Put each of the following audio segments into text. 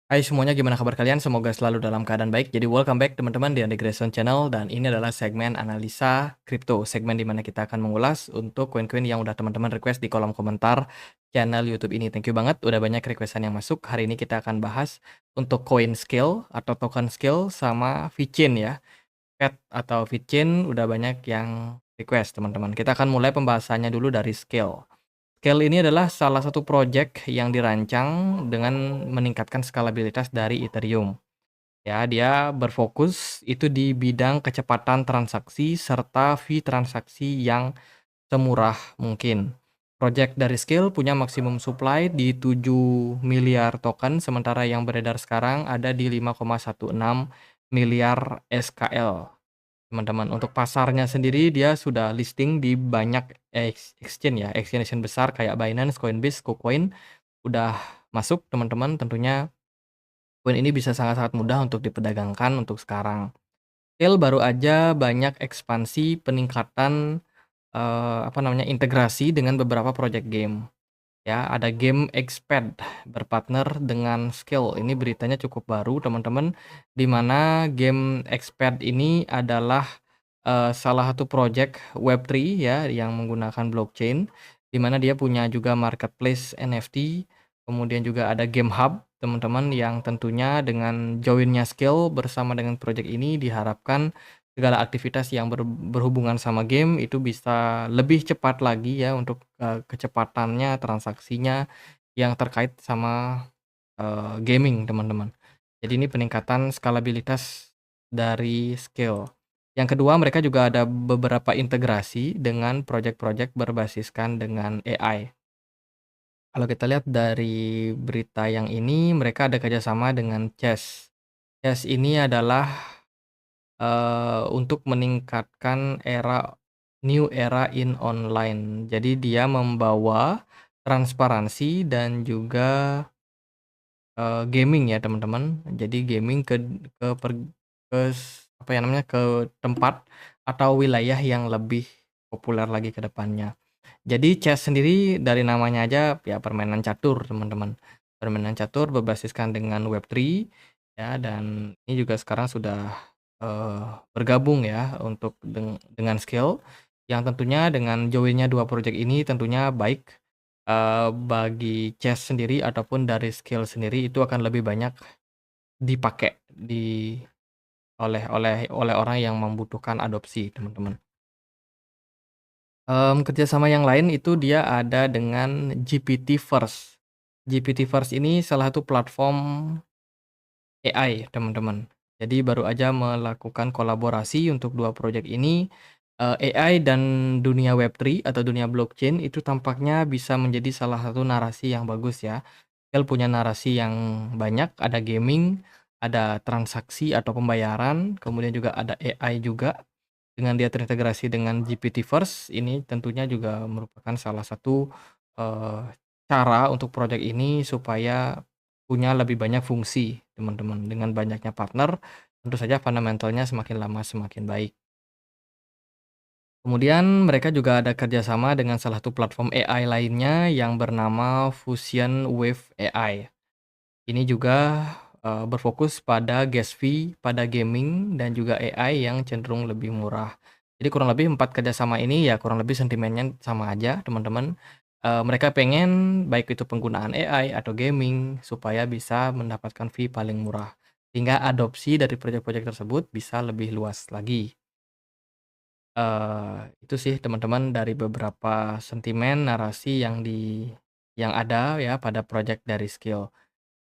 Hai semuanya, gimana kabar kalian? Semoga selalu dalam keadaan baik. Jadi welcome back teman-teman di Andegration Channel dan ini adalah segmen analisa kripto, segmen di mana kita akan mengulas untuk koin-koin yang udah teman-teman request di kolom komentar channel YouTube ini. Thank you banget, udah banyak requestan yang masuk. Hari ini kita akan bahas untuk koin scale atau token scale sama VeChain ya. Pet atau VeChain udah banyak yang request teman-teman. Kita akan mulai pembahasannya dulu dari scale. Scale ini adalah salah satu project yang dirancang dengan meningkatkan skalabilitas dari Ethereum. Ya, dia berfokus itu di bidang kecepatan transaksi serta fee transaksi yang semurah mungkin. Project dari Scale punya maksimum supply di 7 miliar token, sementara yang beredar sekarang ada di 5,16 miliar SKL. Teman-teman, untuk pasarnya sendiri dia sudah listing di banyak exchange ya, exchange besar kayak Binance, Coinbase, KuCoin udah masuk teman-teman. Tentunya koin ini bisa sangat-sangat mudah untuk diperdagangkan untuk sekarang. Scale baru aja banyak ekspansi peningkatan integrasi dengan beberapa project game. Ya, ada game Exped berpartner dengan Scale. Ini beritanya cukup baru teman-teman, di mana game Exped ini adalah salah satu project Web3 ya yang menggunakan blockchain, di mana dia punya juga marketplace NFT, kemudian juga ada game hub teman-teman yang tentunya dengan joinnya Scale bersama dengan project ini diharapkan segala aktivitas yang berhubungan sama game itu bisa lebih cepat lagi ya untuk kecepatannya, transaksinya yang terkait sama gaming teman-teman. Jadi ini peningkatan skalabilitas dari Scale. Yang kedua, mereka juga ada beberapa integrasi dengan project-project berbasiskan dengan AI. Kalau kita lihat dari berita yang ini, mereka ada kerjasama dengan Chess. Chess ini adalah untuk meningkatkan new era in online. Jadi dia membawa transparansi dan juga gaming ya teman-teman. Jadi gaming ke per ke s apa ya namanya, ke tempat atau wilayah yang lebih populer lagi ke depannya. Jadi chess sendiri dari namanya aja ya permainan catur teman-teman. Permainan catur berbasiskan dengan Web3 ya, dan ini juga sekarang sudah bergabung ya untuk dengan Scale yang tentunya dengan join-nya 2 project ini tentunya baik bagi Chess sendiri ataupun dari Scale sendiri itu akan lebih banyak dipakai oleh orang yang membutuhkan adopsi, teman-teman. Kerjasama yang lain itu dia ada dengan GPT-Verse. GPT-Verse ini salah satu platform AI, teman-teman. Jadi baru aja melakukan kolaborasi untuk 2 project ini, AI dan dunia Web3 atau dunia blockchain itu tampaknya bisa menjadi salah satu narasi yang bagus ya. Shell punya narasi yang banyak, ada gaming, ada transaksi atau pembayaran, kemudian juga ada AI juga. Dengan dia terintegrasi dengan GPT-Verse, ini tentunya juga merupakan salah satu, eee, cara untuk project ini supaya punya lebih banyak fungsi, teman-teman. Dengan banyaknya partner, tentu saja fundamentalnya semakin lama semakin baik. Kemudian mereka juga ada kerjasama dengan salah satu platform AI lainnya yang bernama Fusion Wave AI. Ini juga, berfokus pada gas fee, pada gaming, dan juga AI yang cenderung lebih murah. Jadi kurang lebih 4 kerjasama ini ya kurang lebih sentimennya sama aja teman-teman. Mereka pengen baik itu penggunaan AI atau gaming supaya bisa mendapatkan fee paling murah, sehingga adopsi dari proyek-proyek tersebut bisa lebih luas lagi. Itu sih teman-teman dari beberapa sentimen narasi yang ada ya pada project dari Skill.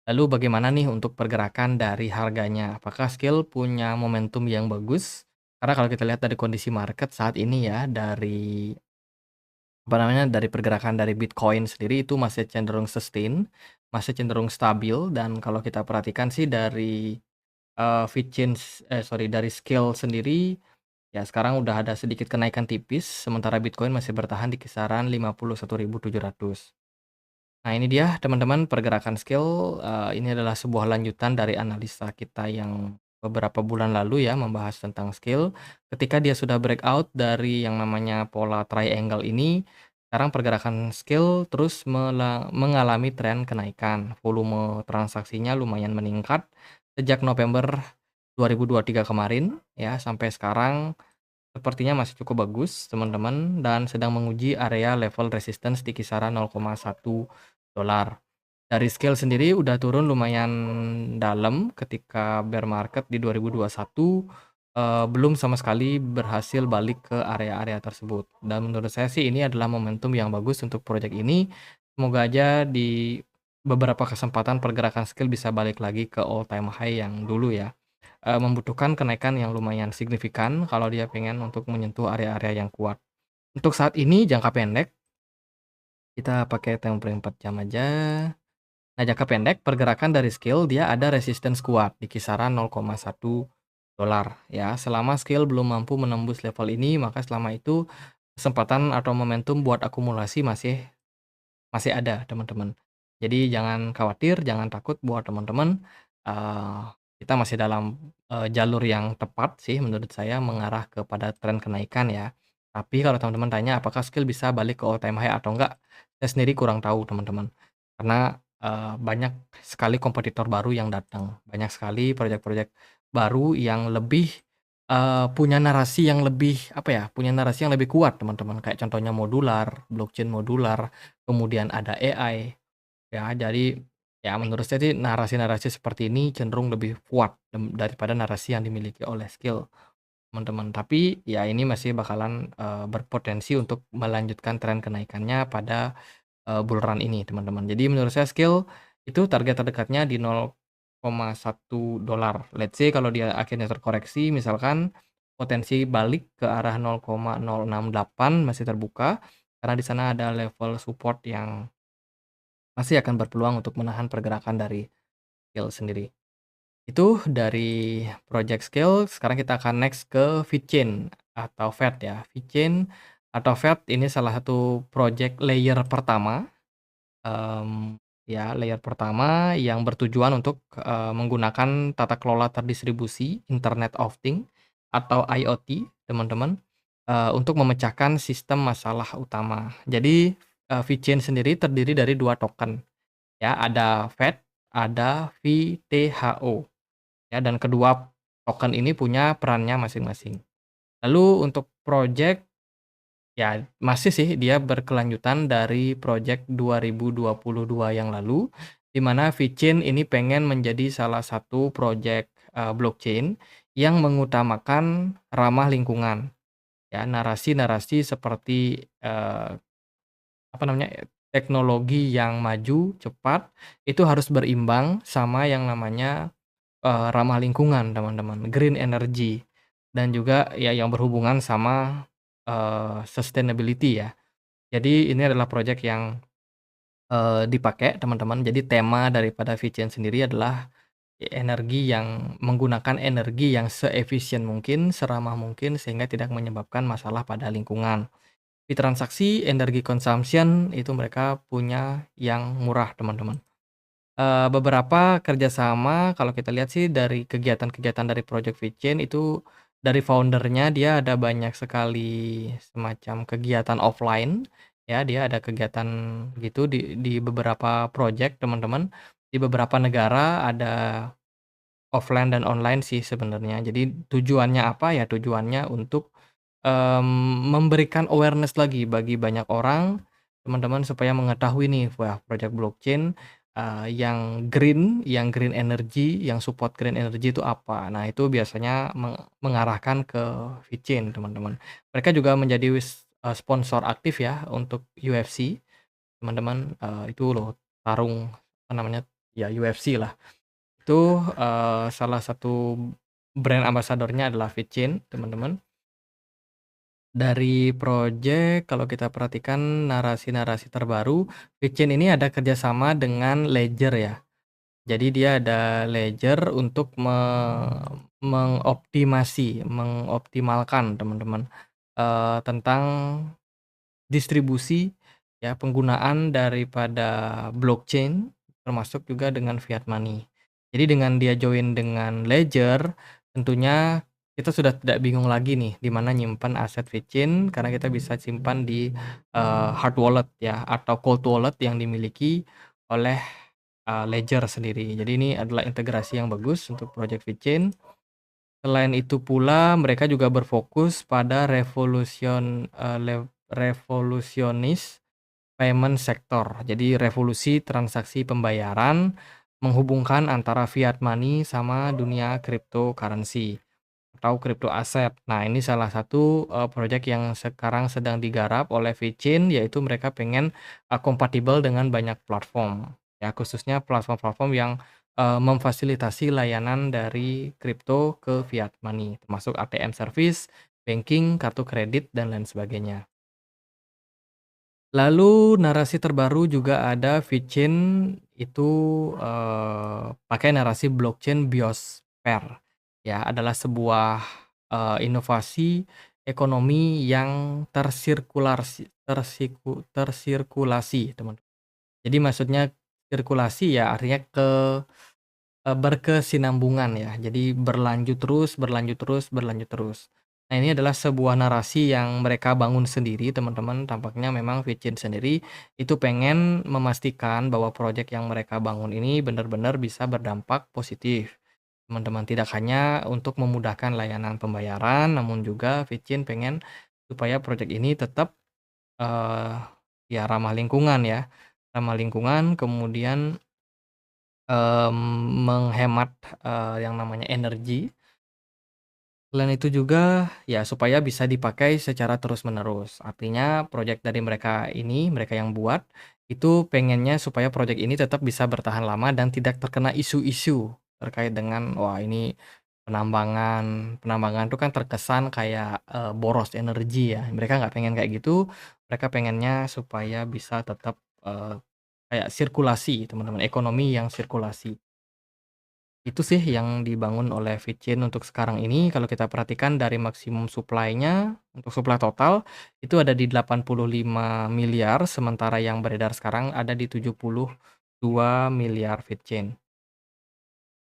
Lalu bagaimana nih untuk pergerakan dari harganya? Apakah Skill punya momentum yang bagus? Karena kalau kita lihat dari kondisi market saat ini ya, dari pergerakan dari Bitcoin sendiri itu masih cenderung sustain, masih cenderung stabil, dan kalau kita perhatikan sih dari, dari Scale sendiri, ya sekarang udah ada sedikit kenaikan tipis, sementara Bitcoin masih bertahan di kisaran 51.700. Nah ini dia teman-teman pergerakan Scale, ini adalah sebuah lanjutan dari analisa kita yang beberapa bulan lalu ya membahas tentang Scale. Ketika dia sudah breakout dari yang namanya pola triangle ini, sekarang pergerakan Scale terus mengalami tren kenaikan. Volume transaksinya lumayan meningkat sejak November 2023 kemarin ya, sampai sekarang sepertinya masih cukup bagus teman-teman, dan sedang menguji area level resistance di kisaran 0,1 dolar. Dari Scale sendiri udah turun lumayan dalam ketika bear market di 2021, belum sama sekali berhasil balik ke area-area tersebut. Dan menurut saya sih ini adalah momentum yang bagus untuk proyek ini. Semoga aja di beberapa kesempatan pergerakan Scale bisa balik lagi ke all time high yang dulu ya. Membutuhkan kenaikan yang lumayan signifikan kalau dia pengen untuk menyentuh area-area yang kuat. Untuk saat ini jangka pendek, kita pakai time frame 4 jam aja. Nah, jangka pendek pergerakan dari Scale dia ada resistance kuat di kisaran 0,1 dolar ya. Selama Scale belum mampu menembus level ini, maka selama itu kesempatan atau momentum buat akumulasi masih masih ada, teman-teman. Jadi jangan khawatir, jangan takut buat teman-teman, eee, kita masih dalam, jalur yang tepat sih menurut saya mengarah kepada tren kenaikan ya. Tapi kalau teman-teman tanya apakah skill bisa balik ke all time high atau enggak, saya sendiri kurang tahu teman-teman. Karena, banyak sekali kompetitor baru yang datang, banyak sekali proyek-proyek baru yang lebih, punya narasi yang lebih, apa ya, punya narasi yang lebih kuat teman-teman, kayak contohnya modular, blockchain modular. Kemudian ada AI, ya. Jadi, ya menurut saya sih narasi-narasi seperti ini cenderung lebih kuat daripada narasi yang dimiliki oleh Skill, teman-teman. Tapi, ya ini masih bakalan, berpotensi untuk melanjutkan tren kenaikannya pada, bull run ini, teman-teman. Jadi menurut saya Skill itu target terdekatnya di 0,1 dolar. Let's say kalau dia akhirnya terkoreksi misalkan potensi balik ke arah 0,068 masih terbuka, karena di sana ada level support yang masih akan berpeluang untuk menahan pergerakan dari Scale sendiri. Itu dari project Scale, sekarang kita akan next ke VeChain atau VET ya. VeChain atau VET ini salah satu project layer pertama, ya layer pertama yang bertujuan untuk, menggunakan tata kelola terdistribusi Internet of Things atau IoT, teman-teman, untuk memecahkan sistem masalah utama. Jadi, VeChain sendiri terdiri dari 2 token. Ya, ada Fed, ada VTHO, ya, dan kedua token ini punya perannya masing-masing. Lalu untuk project, ya masih sih dia berkelanjutan dari project 2022 yang lalu, di mana VeChain ini pengen menjadi salah satu project, blockchain yang mengutamakan ramah lingkungan, ya. Narasi-narasi seperti, apa namanya, teknologi yang maju, cepat, itu harus berimbang sama yang namanya, ramah lingkungan, teman-teman, green energy, dan juga ya yang berhubungan sama, sustainability ya. Jadi ini adalah project yang, dipakai teman-teman. Jadi tema daripada VCN sendiri adalah energi yang menggunakan energi yang seefisien mungkin, seramah mungkin, sehingga tidak menyebabkan masalah pada lingkungan. Di transaksi energi consumption itu mereka punya yang murah, teman-teman. Beberapa kerjasama kalau kita lihat sih dari kegiatan-kegiatan dari Project VeChain itu dari founder-nya dia ada banyak sekali semacam kegiatan offline, ya. Dia ada kegiatan gitu di beberapa project, teman-teman. Di beberapa negara ada offline dan online sih sebenarnya. Jadi tujuannya apa, ya tujuannya untuk, memberikan awareness lagi bagi banyak orang, teman-teman, supaya mengetahui nih, wah project blockchain, yang green energy, yang support green energy itu apa. Nah itu biasanya mengarahkan ke VeChain, teman-teman. Mereka juga menjadi sponsor aktif ya untuk UFC, teman-teman, itu loh tarung, apa namanya, ya UFC lah. Itu, salah satu brand ambasadornya adalah VeChain, teman-teman. Dari project kalau kita perhatikan narasi-narasi terbaru, VeChain ini ada kerjasama dengan Ledger ya. Jadi dia ada Ledger untuk mengoptimalkan teman-teman, tentang distribusi, ya, penggunaan daripada blockchain, termasuk juga dengan fiat money. Jadi dengan dia join dengan Ledger, tentunya kita sudah tidak bingung lagi nih di mana nyimpan aset VeChain karena kita bisa simpan di, hard wallet ya atau cold wallet yang dimiliki oleh, Ledger sendiri. Jadi ini adalah integrasi yang bagus untuk project VeChain. Selain itu pula mereka juga berfokus pada revolusionis payment sector. Jadi revolusi transaksi pembayaran menghubungkan antara fiat money sama dunia cryptocurrency atau crypto aset. Nah, ini salah satu, project yang sekarang sedang digarap oleh VeChain, yaitu mereka pengen, kompatibel dengan banyak platform, ya khususnya platform-platform yang, memfasilitasi layanan dari kripto ke fiat money, termasuk ATM service, banking, kartu kredit, dan lain sebagainya. Lalu narasi terbaru juga ada VeChain itu, pakai narasi blockchain Biosphere, ya adalah sebuah, inovasi ekonomi yang tersirkulasi, teman. Jadi maksudnya sirkulasi ya artinya berkesinambungan ya, jadi berlanjut terus berlanjut terus berlanjut terus. Nah, ini adalah sebuah narasi yang mereka bangun sendiri teman-teman, tampaknya memang VeChain sendiri itu pengen memastikan bahwa proyek yang mereka bangun ini benar-benar bisa berdampak positif. Teman-teman, tidak hanya untuk memudahkan layanan pembayaran, namun juga VeChain pengen supaya proyek ini tetap, eee, ya ramah lingkungan ya, ramah lingkungan, kemudian menghemat, yang namanya energi. Selain itu juga, ya supaya bisa dipakai secara terus-menerus. Artinya project dari mereka ini, mereka yang buat, itu pengennya supaya project ini tetap bisa bertahan lama dan tidak terkena isu-isu terkait dengan, wah ini penambangan penambangan itu kan terkesan kayak, boros energi ya. Mereka nggak pengen kayak gitu, mereka pengennya supaya bisa tetap, kayak sirkulasi teman-teman, ekonomi yang sirkulasi. Itu sih yang dibangun oleh VeChain untuk sekarang ini, kalau kita perhatikan dari maksimum supply-nya, untuk supply total, itu ada di 85 miliar, sementara yang beredar sekarang ada di 72 miliar VeChain.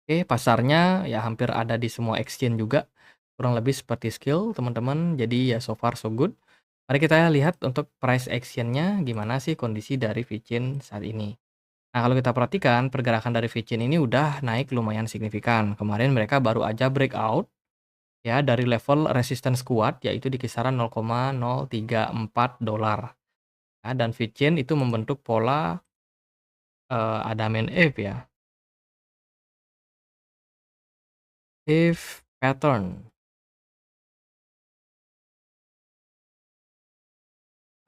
Oke, pasarnya ya hampir ada di semua exchange juga, kurang lebih seperti Skill teman-teman, jadi ya so far so good. Mari kita lihat untuk price action-nya gimana sih kondisi dari VeChain saat ini. Nah, kalau kita perhatikan pergerakan dari VeChain ini udah naik lumayan signifikan. Kemarin mereka baru aja breakout ya dari level resistance kuat yaitu di kisaran 0,034 dolar. Ya, dan VeChain itu membentuk pola Adam and Eve ya, Eve pattern.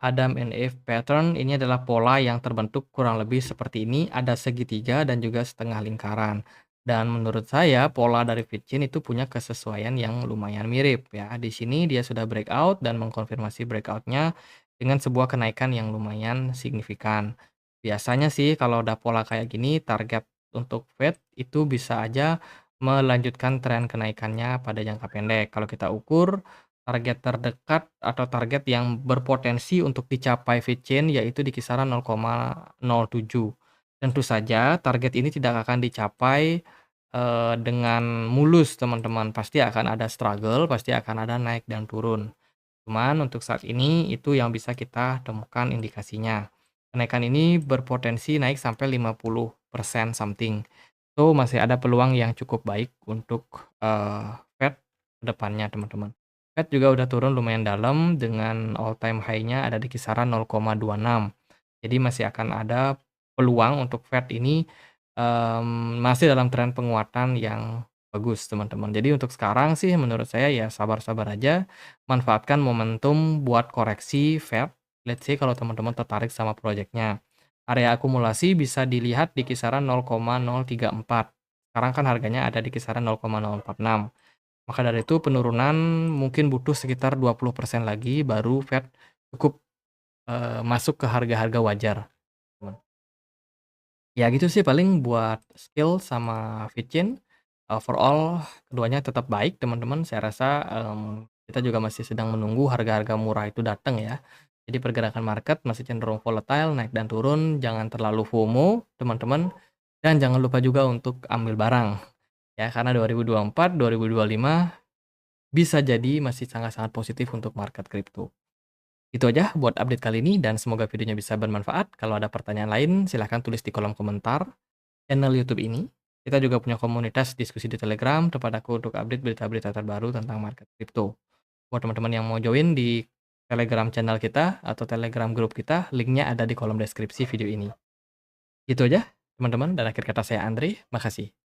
Adam and Eve pattern ini adalah pola yang terbentuk kurang lebih seperti ini, ada segitiga dan juga setengah lingkaran. Dan menurut saya pola dari Fitchin itu punya kesesuaian yang lumayan mirip ya. Di sini dia sudah breakout dan mengkonfirmasi breakoutnya dengan sebuah kenaikan yang lumayan signifikan. Biasanya sih kalau ada pola kayak gini target untuk Fed itu bisa aja melanjutkan tren kenaikannya pada jangka pendek. Kalau kita ukur target terdekat atau target yang berpotensi untuk dicapai VeChain yaitu di kisaran 0,07. Tentu saja target ini tidak akan dicapai, dengan mulus teman-teman, pasti akan ada struggle, pasti akan ada naik dan turun. Cuman untuk saat ini itu yang bisa kita temukan indikasinya. Kenaikan ini berpotensi naik sampai 50% something. So, masih ada peluang yang cukup baik untuk, Fed ke depannya, teman-teman. Fed juga udah turun lumayan dalam dengan all time high-nya ada di kisaran 0,26. Jadi masih akan ada peluang untuk Fed ini, masih dalam tren penguatan yang bagus, teman-teman. Jadi untuk sekarang sih menurut saya ya sabar-sabar aja, manfaatkan momentum buat koreksi Fed. Let's say kalau teman-teman tertarik sama projeknya. Area akumulasi bisa dilihat di kisaran 0,034. Sekarang kan harganya ada di kisaran 0,046. Maka dari itu penurunan mungkin butuh sekitar 20% lagi baru Fed cukup, masuk ke harga-harga wajar, teman. Ya gitu sih paling buat Skill sama Vichen, overall keduanya tetap baik teman-teman, saya rasa, kita juga masih sedang menunggu harga-harga murah itu datang ya. Jadi pergerakan market masih cenderung volatile, naik dan turun, jangan terlalu FOMO teman-teman, dan jangan lupa juga untuk ambil barang, ya karena 2024, 2025 bisa jadi masih sangat-sangat positif untuk market kripto. Itu aja buat update kali ini dan semoga videonya bisa bermanfaat. Kalau ada pertanyaan lain silahkan tulis di kolom komentar channel YouTube ini. Kita juga punya komunitas diskusi di Telegram tempat aku untuk update berita-berita terbaru tentang market kripto. Buat teman-teman yang mau join di Telegram channel kita atau Telegram grup kita, linknya ada di kolom deskripsi video ini. Itu aja teman-teman dan akhir kata saya Andre, makasih.